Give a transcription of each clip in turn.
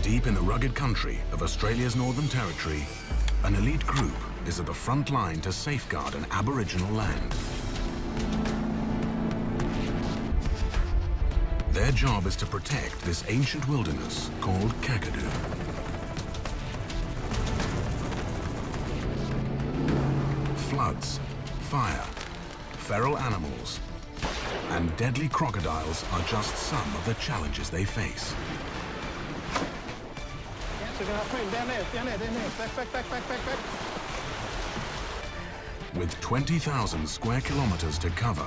Deep in the rugged country of Australia's Northern Territory, an elite group is at the front line to safeguard an Aboriginal land. Their job is to protect this ancient wilderness called Kakadu. Floods, fire, feral animals, and deadly crocodiles are just some of the challenges they face. So you're gonna put him down there, back. With 20,000 square kilometers to cover,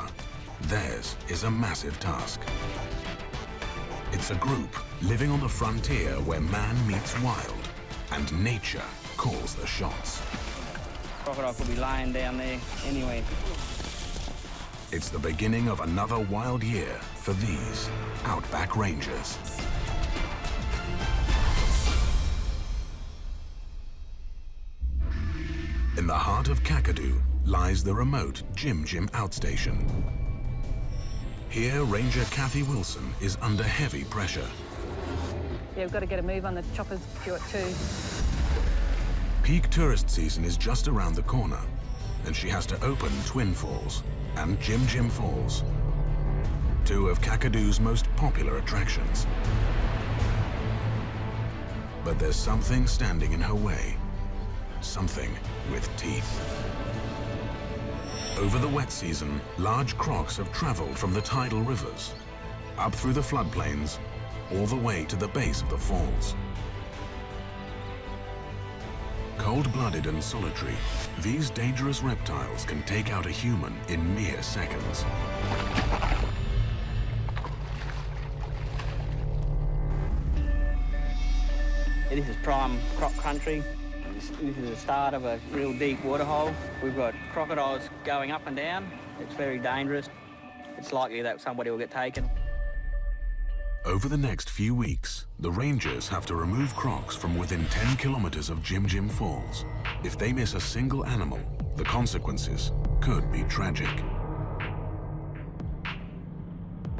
theirs is a massive task. It's a group living on the frontier where man meets wild and nature calls the shots. Crocodile could be lying down there anyway. It's the beginning of another wild year for these Outback Rangers. In the heart of Kakadu lies the remote Jim Jim outstation. Here, Ranger Kathy Wilson is under heavy pressure. Yeah, we've got to get a move on the choppers due at 2. Peak tourist season is just around the corner, and she has to open Twin Falls and Jim Jim Falls, two of Kakadu's most popular attractions. But there's something standing in her way, something with teeth. Over the wet season, large crocs have traveled from the tidal rivers, up through the floodplains, all the way to the base of the falls. Cold-blooded and solitary, these dangerous reptiles can take out a human in mere seconds. This is prime croc country. This is the start of a real deep waterhole. We've got crocodiles going up and down. It's very dangerous. It's likely that somebody will get taken. Over the next few weeks, the rangers have to remove crocs from within 10 kilometers of Jim Jim Falls. If they miss a single animal, the consequences could be tragic.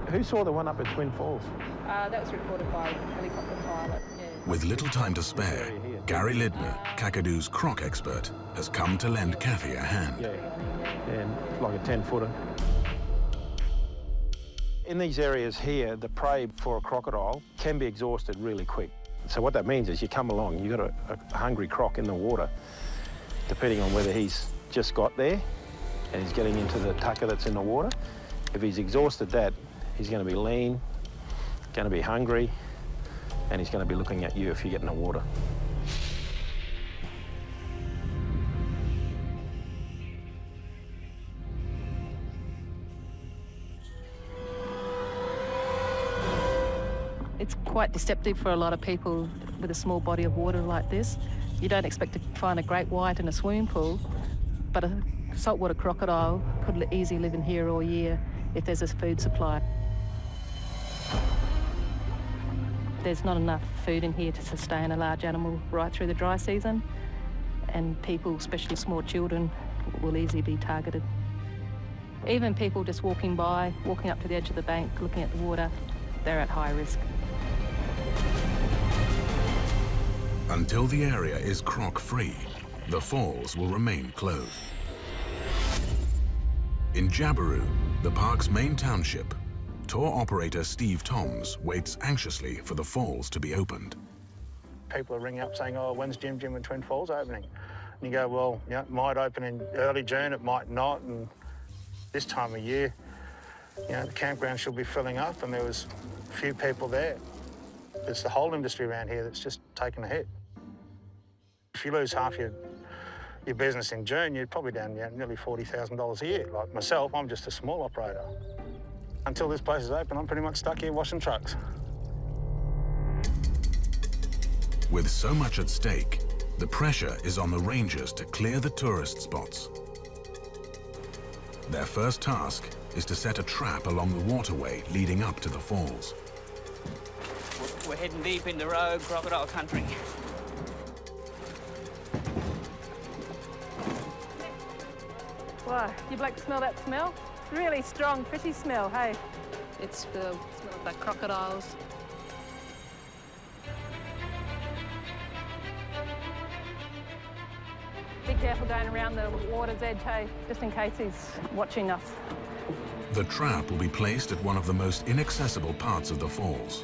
Who saw the one up at Twin Falls? That was reported by a helicopter pilot. Yeah. With little time to spare, Gary Lidner, Kakadu's croc expert, has come to lend Kathy a hand. Yeah, and like a 10-footer. In these areas here, the prey for a crocodile can be exhausted really quick. So what that means is you come along, you've got a hungry croc in the water, depending on whether he's just got there and he's getting into the tucker that's in the water. If he's exhausted that, he's going to be lean, going to be hungry, and he's going to be looking at you if you get in the water. It's quite deceptive for a lot of people with a small body of water like this. You don't expect to find a great white in a swimming pool, but a saltwater crocodile could easily live in here all year if there's a food supply. There's not enough food in here to sustain a large animal right through the dry season, and people, especially small children, will easily be targeted. Even people just walking by, walking up to the edge of the bank, looking at the water, they're at high risk. Until the area is croc-free, the falls will remain closed. In Jabiru, the park's main township, tour operator Steve Toms waits anxiously for the falls to be opened. People are ringing up saying, oh, when's Jim Jim and Twin Falls opening? And you go, well, yeah, it might open in early June, it might not, and this time of year, you know, the campground should be filling up, and there was a few people there. It's the whole industry around here that's just taken a hit. If you lose half your business in June, you're probably down nearly $40,000 a year. Like myself, I'm just a small operator. Until this place is open, I'm pretty much stuck here washing trucks. With so much at stake, the pressure is on the rangers to clear the tourist spots. Their first task is to set a trap along the waterway leading up to the falls. We're heading deep into rogue crocodile country. Wow, you like to smell that smell? Really strong, fishy smell, hey? It's the smell of like crocodiles. careful going around the water's edge, hey, just in case he's watching us. The trap will be placed at one of the most inaccessible parts of the falls.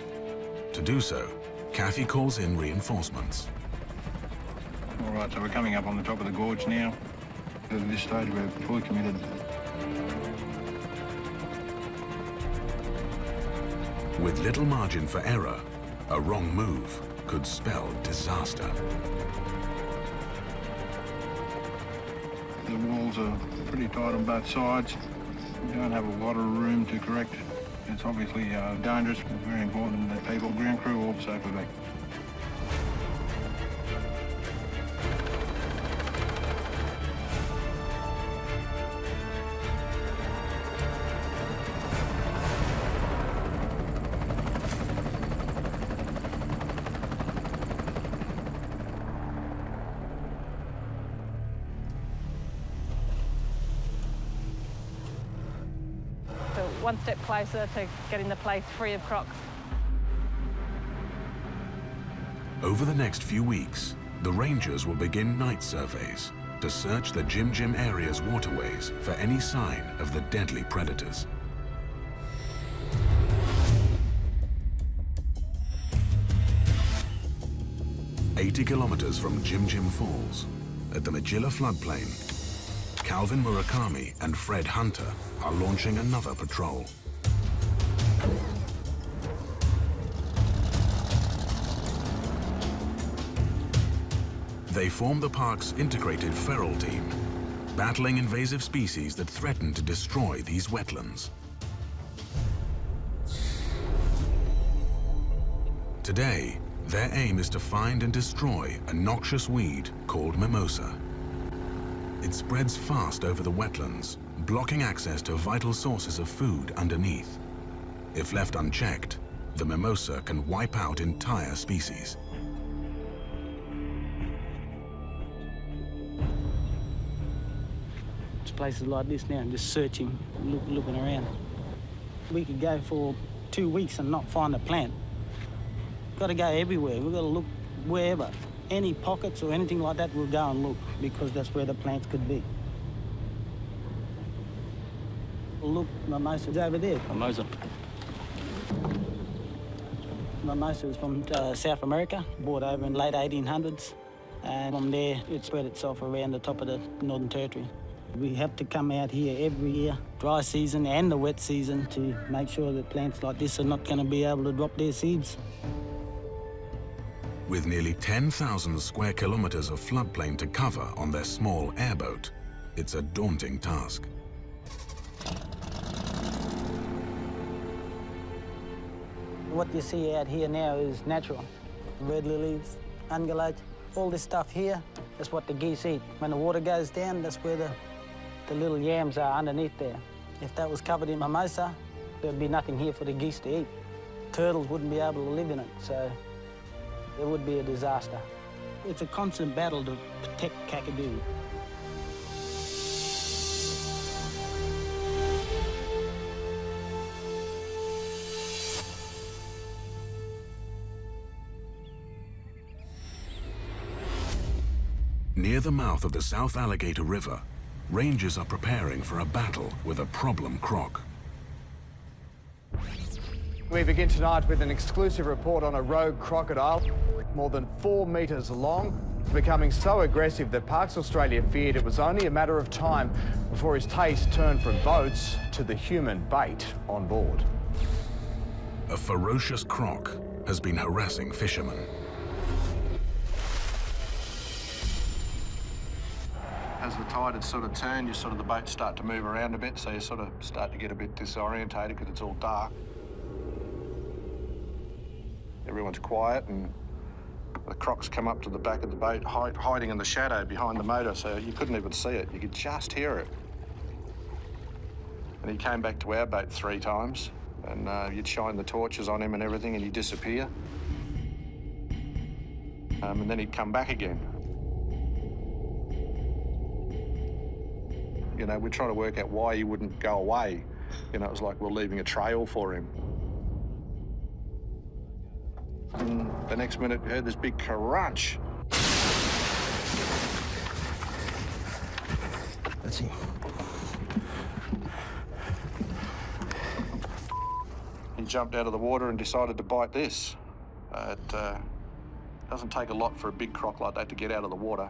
To do so, Kathy calls in reinforcements. All right, so we're coming up on the top of the gorge now. At this stage, we're fully committed. With little margin for error, a wrong move could spell disaster. The walls are pretty tight on both sides. We don't have a lot of room to correct. It's obviously dangerous, but very important that people, ground crew, all safe evac. One step closer to getting the place free of crocs. Over the next few weeks, the rangers will begin night surveys to search the Jim Jim area's waterways for any sign of the deadly predators. "80 kilometers from Jim Jim Falls, at the Magilla floodplain, Calvin Murakami and Fred Hunter are launching another patrol. They form the park's integrated feral team, battling invasive species that threaten to destroy these wetlands. Today, their aim is to find and destroy a noxious weed called mimosa. It spreads fast over the wetlands, blocking access to vital sources of food underneath. If left unchecked, the mimosa can wipe out entire species. It's places like this now, just searching, looking around. We could go for 2 weeks and not find a plant. Got to go everywhere. We've got to look wherever. Any pockets or anything like that, we'll go and look, because that's where the plants could be. Look, mimosa's over there. Mimosa. Mimosa is from South America, brought over in the late 1800s. And from there, it spread itself around the top of the Northern Territory. We have to come out here every year, dry season and the wet season, to make sure that plants like this are not going to be able to drop their seeds. With nearly 10,000 square kilometers of floodplain to cover on their small airboat, it's a daunting task. What you see out here now is natural. Red lilies, ungulate, all this stuff here, that's what the geese eat. When the water goes down, that's where the little yams are underneath there. If that was covered in mimosa, there'd be nothing here for the geese to eat. Turtles wouldn't be able to live in it, so it would be a disaster. It's a constant battle to protect Kakadu. Near the mouth of the South Alligator River, rangers are preparing for a battle with a problem croc. We begin tonight with an exclusive report on a rogue crocodile, more than 4 metres long, becoming so aggressive that Parks Australia feared it was only a matter of time before his taste turned from boats to the human bait on board. A ferocious croc has been harassing fishermen. As the tide had sort of turned, the boats start to move around a bit, so you sort of start to get a bit disorientated because it's all dark. Everyone's quiet, and the crocs come up to the back of the boat, hiding in the shadow behind the motor, so you couldn't even see it. You could just hear it. And he came back to our boat 3 times, and you'd shine the torches on him and everything, and he'd disappear. And then he'd come back again. You know, we're trying to work out why he wouldn't go away. You know, it was like we're leaving a trail for him. And the next minute, you heard this big crunch. That's him. He jumped out of the water and decided to bite this. It doesn't take a lot for a big croc like that to get out of the water.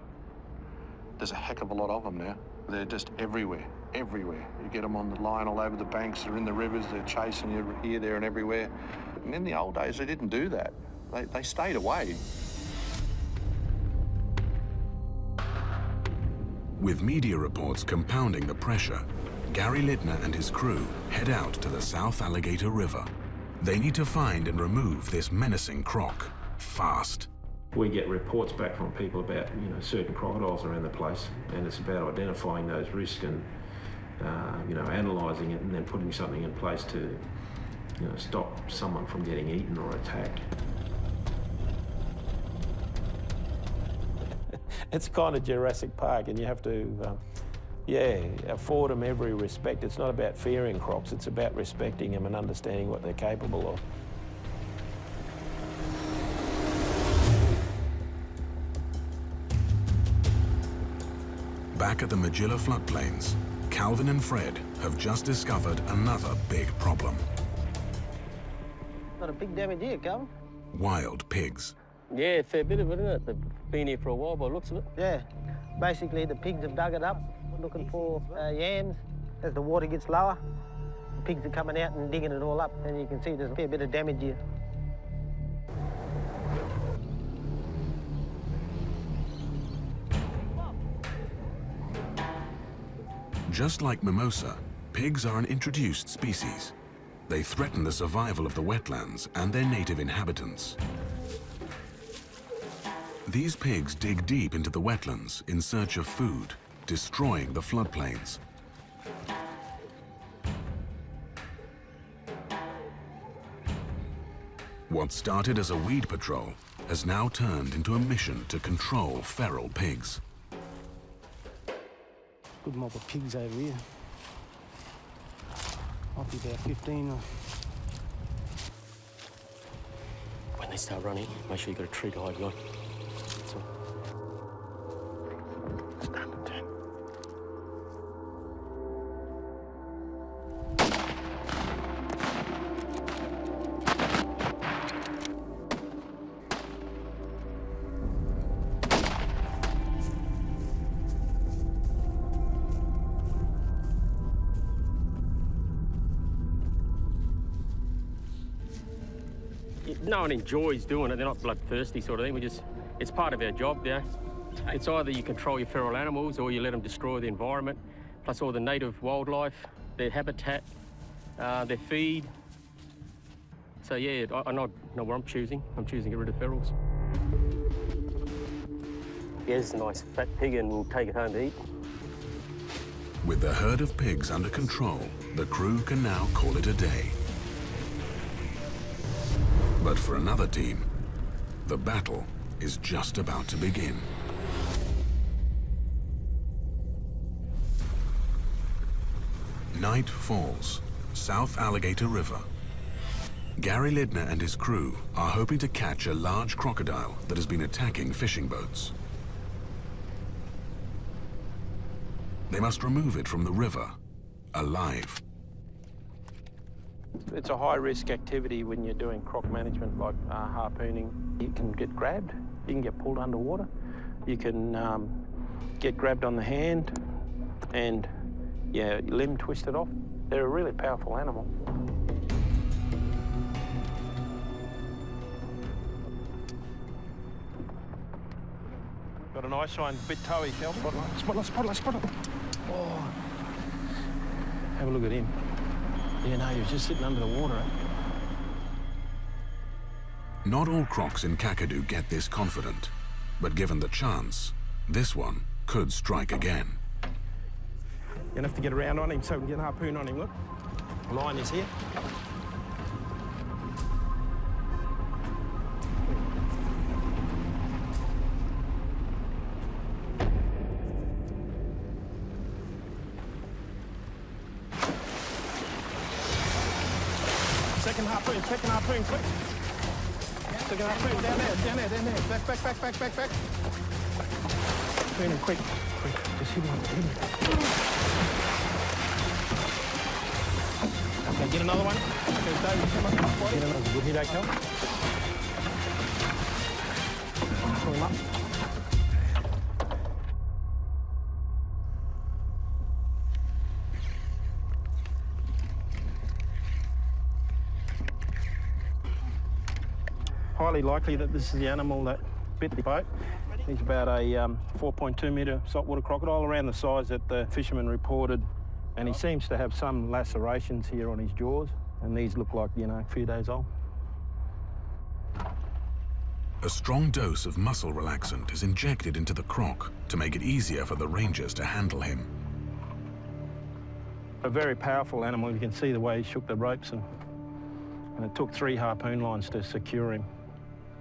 There's a heck of a lot of them now. They're just everywhere, everywhere. You get them on the line all over the banks, they're in the rivers, they're chasing you here, there and everywhere. And in the old days, they didn't do that. They stayed away. With media reports compounding the pressure, Gary Lidner and his crew head out to the South Alligator River. They need to find and remove this menacing croc fast. We get reports back from people about, certain crocodiles around the place, and it's about identifying those risks and, analysing it and then putting something in place to, stop someone from getting eaten or attacked. It's kind of Jurassic Park, and you have to, afford them every respect. It's not about fearing crocs, it's about respecting them and understanding what they're capable of. Back at the Magilla floodplains, Calvin and Fred have just discovered another big problem. Got a big damage here, Calvin. Wild pigs. Yeah, a fair bit of it, isn't it? They've been here for a while by the looks of it. Yeah, basically the pigs have dug it up, looking for yams. As the water gets lower, the pigs are coming out and digging it all up, and you can see there's a fair bit of damage here. Just like mimosa, pigs are an introduced species. They threaten the survival of the wetlands and their native inhabitants. These pigs dig deep into the wetlands in search of food, destroying the floodplains. What started as a weed patrol has now turned into a mission to control feral pigs. Good mob of pigs over here. Might be about 15 or... When they start running, make sure you've got a tree to hide behind. That's all. No one enjoys doing it. They're not bloodthirsty sort of thing. It's part of our job, yeah. It's either you control your feral animals or you let them destroy the environment, plus all the native wildlife, their habitat, their feed. So yeah, I know what I'm choosing. I'm choosing to get rid of ferals. Yeah, it's a nice fat pig and we'll take it home to eat. With the herd of pigs under control, the crew can now call it a day. But for another team, the battle is just about to begin. Night falls, South Alligator River. Gary Lidner and his crew are hoping to catch a large crocodile that has been attacking fishing boats. They must remove it from the river, alive. It's a high-risk activity when you're doing croc management, like harpooning. You can get grabbed, you can get pulled underwater, you can get grabbed on the hand and, yeah, limb twisted off. They're a really powerful animal. Got a nice one, bit toey, Calvin. Spotlight. Oh. Have a look at him. Yeah, no, he was just sitting under the water, eh? Not all crocs in Kakadu get this confident, but given the chance, this one could strike again. You're gonna have to get around on him so we can get a harpoon on him, look. Line is here. Second harpoon, quick. Second harpoon, down there. Back. Harpoon him, quick. Just hit him. Okay, get another one. Okay, David, come on. Get another good hit, okay? Pull him up. Highly likely that this is the animal that bit the boat. He's about a 4.2 metre saltwater crocodile, around the size that the fisherman reported. And he seems to have some lacerations here on his jaws. And these look like, you know, a few days old. A strong dose of muscle relaxant is injected into the croc to make it easier for the rangers to handle him. A very powerful animal. You can see the way he shook the ropes, and it took 3 harpoon lines to secure him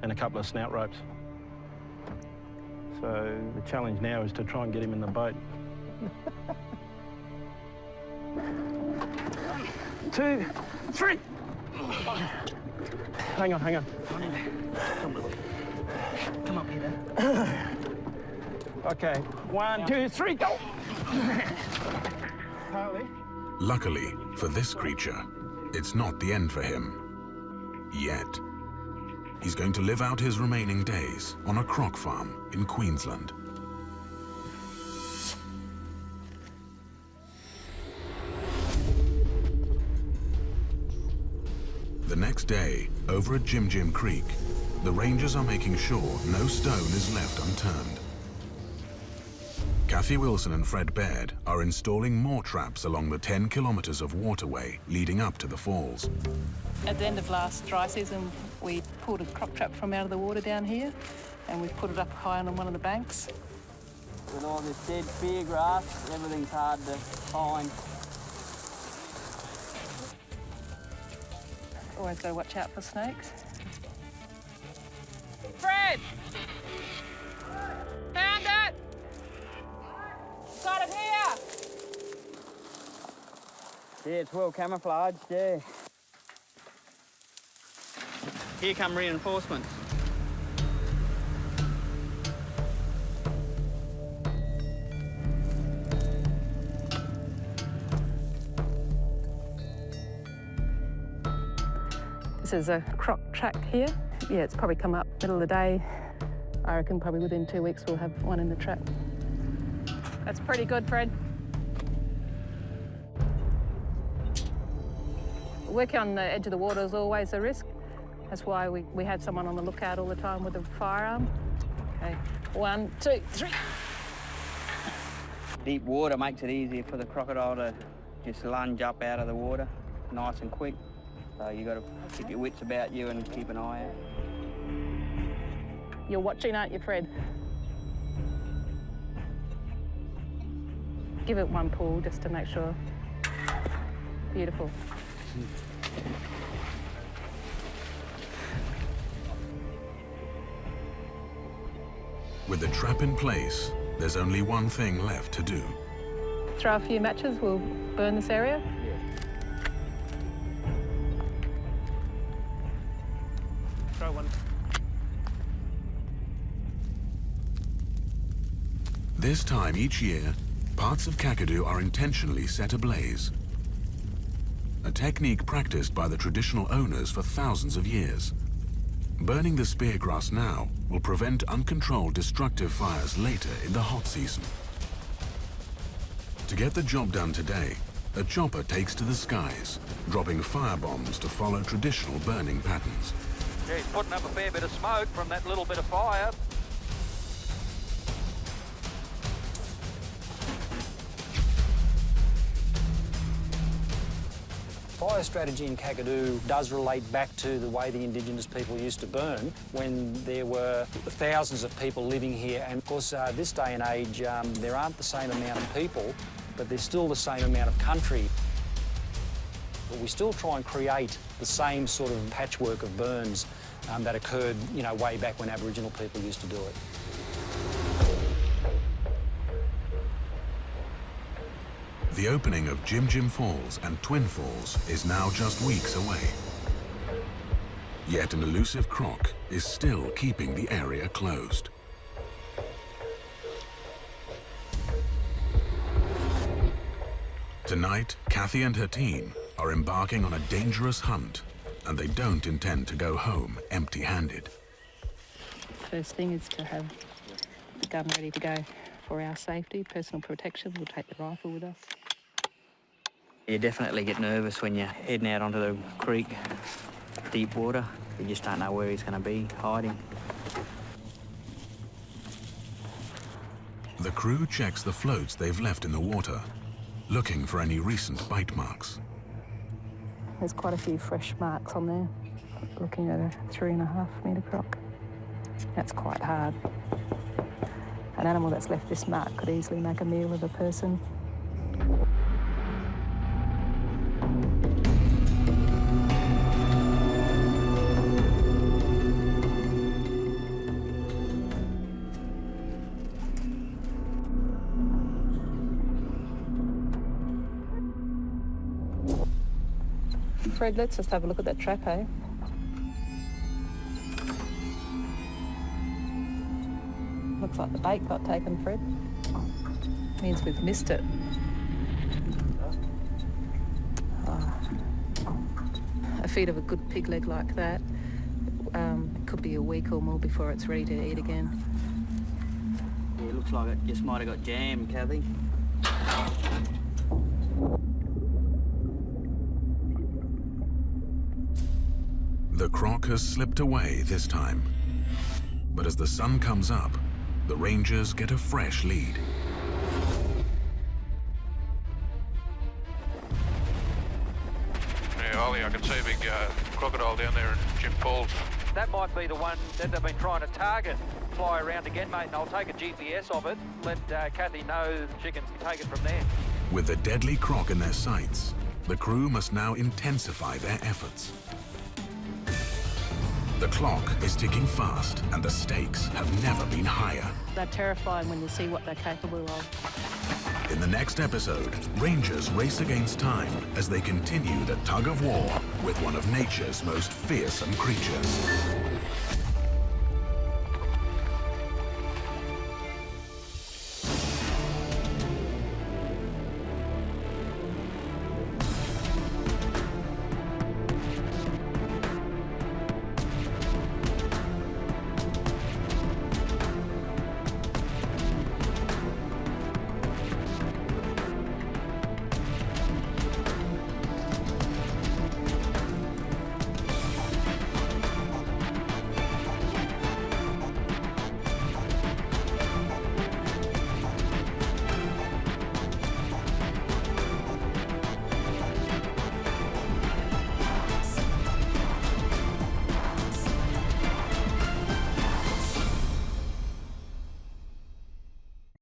and a couple of snout ropes. So the challenge now is to try and get him in the boat. 1, 2, 3. Hang on. Come up here. Okay, 1, 2, 3, go. Luckily for this creature, it's not the end for him. Yet. He's going to live out his remaining days on a croc farm in Queensland. The next day, over at Jim Jim Creek, the rangers are making sure no stone is left unturned. Kathy Wilson and Fred Baird are installing more traps along the 10 kilometres of waterway leading up to the falls. At the end of last dry season, we pulled a croc trap from out of the water down here, and we put it up high on one of the banks. With all this dead spear grass, everything's hard to find. Always got to watch out for snakes. Fred! Found it! Got it here! Yeah, it's well camouflaged, yeah. Here come reinforcements. This is a croc track here. Yeah, it's probably come up middle of the day. I reckon probably within 2 weeks we'll have one in the trap. That's pretty good, Fred. Working on the edge of the water is always a risk. That's why we have someone on the lookout all the time with a firearm. Okay, 1, 2, 3. Deep water makes it easier for the crocodile to just lunge up out of the water nice and quick. So you've got to keep your wits about you and keep an eye out. You're watching, aren't you, Fred? Give it one pull just to make sure. Beautiful. With the trap in place, there's only one thing left to do. Throw a few matches, we'll burn this area. Throw one. This time each year, parts of Kakadu are intentionally set ablaze. A technique practiced by the traditional owners for thousands of years. Burning the speargrass now will prevent uncontrolled destructive fires later in the hot season. To get the job done today, a chopper takes to the skies, dropping firebombs to follow traditional burning patterns. Yeah, he's putting up a fair bit of smoke from that little bit of fire. Fire strategy in Kakadu does relate back to the way the Indigenous people used to burn when there were thousands of people living here. And of course, this day and age, there aren't the same amount of people, but there's still the same amount of country. But we still try and create the same sort of patchwork of burns that occurred, you know, way back when Aboriginal people used to do it. The opening of Jim Jim Falls and Twin Falls is now just weeks away. Yet an elusive croc is still keeping the area closed. Tonight, Kathy and her team are embarking on a dangerous hunt, and they don't intend to go home empty-handed. First thing is to have the gun ready to go for our safety, personal protection. We'll take the rifle with us. You definitely get nervous when you're heading out onto the creek, deep water. You just don't know where he's going to be hiding. The crew checks the floats they've left in the water, looking for any recent bite marks. There's quite a few fresh marks on there. Looking at a 3.5 metre croc. That's quite hard. An animal that's left this mark could easily make a meal of a person. Fred, let's just have a look at that trap, eh? Looks like the bait got taken, Fred. Means we've missed it. A feed of a good pig leg like that, it could be a week or more before it's ready to eat again. Yeah, it looks like it just might have got jammed, Kathy. The croc has slipped away this time. But as the sun comes up, the Rangers get a fresh lead. Yeah, Ollie, I can see a big crocodile down there in Jim Paul's. That might be the one that they've been trying to target. Fly around again, mate, and I'll take a GPS of it. Let Kathy know she can take it from there. With the deadly croc in their sights, the crew must now intensify their efforts. The clock is ticking fast, and the stakes have never been higher. They're terrifying when you see what they're capable of. In the next episode, Rangers race against time as they continue the tug of war with one of nature's most fearsome creatures.